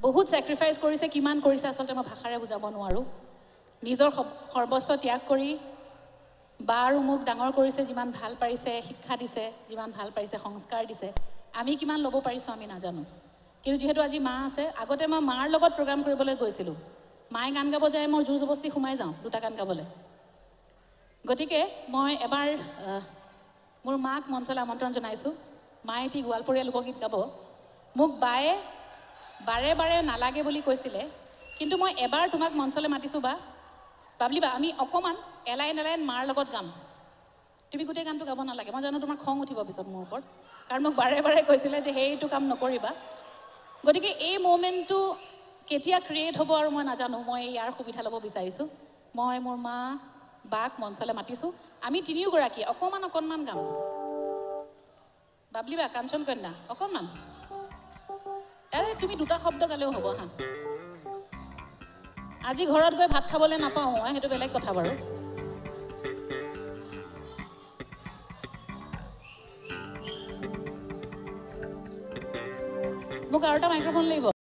বহুত স্যাক্ৰিফাইস কৰিছে কিমান কৰিছে আসলতে মই ভাষাৰে বুজাব নোৱাৰো নিজৰ সৰ্বস্ব ত্যাগ কৰি বা আৰু মোক ডাঙৰ কৰিছে যিমান ভাল পাৰিছে শিক্ষা দিছে যিমান ভাল পাৰিছে সংস্কাৰ দিছে আমি কিমান ল'ব পাৰিছো আমি নাজানো কিন্তু যেহেতু আজি মা আছে আগতে মই মাৰ লগত প্ৰগ্ৰাম কৰিবলৈ গৈছিলো মাই গান গাব যায় মই জোৰ জবস্তি সোমাই যাওঁ দুটা গান গাবলৈ গতিকে মই এবাৰ মোৰ মাক মঞ্চলৈ আমন্ত্ৰণ জনাইছো মায়ে এটি গোৱালপৰীয়া লোকগীত গাব মোক বায়ে বাৰে বাৰে নালাগে বুলি কৈছিলে কিন্তু মই এবাৰ তোমাক মঞ্চলৈ মাতিছো বাবলি আমি অকমান এলাইন মাৰ লগত গাম তুমি গোটেই গানটো গাব নালাগে মই জানো তোমাৰ খং উঠিব পিছত মোৰ ওপৰত কাৰণ মোক বাৰে বাৰে কৈছিলে যে হেইটো কাম নকৰিবা গতিকে এই মোমেন্টটো কেতিয়া ক্ৰিয়েট হ'ব আৰু মই নাজানো মই ইয়াৰ সুবিধা ল'ব বিচাৰিছো মই মোৰ মা বাক মঞ্চলৈ মাতিছো আমি তিনিওগৰাকী অকণমান গাম বাবলি বা কাঞ্চন কন্যা অকণমান আৰে তুমি দুটা শব্দ গালেও হ'ব হা আজি ঘৰত গৈ ভাত খাবলৈ নাপাওঁ মই হেতু বেলেগ কথা বাৰু মোক আৰু এটা মাইক্ৰোফোন লাগিব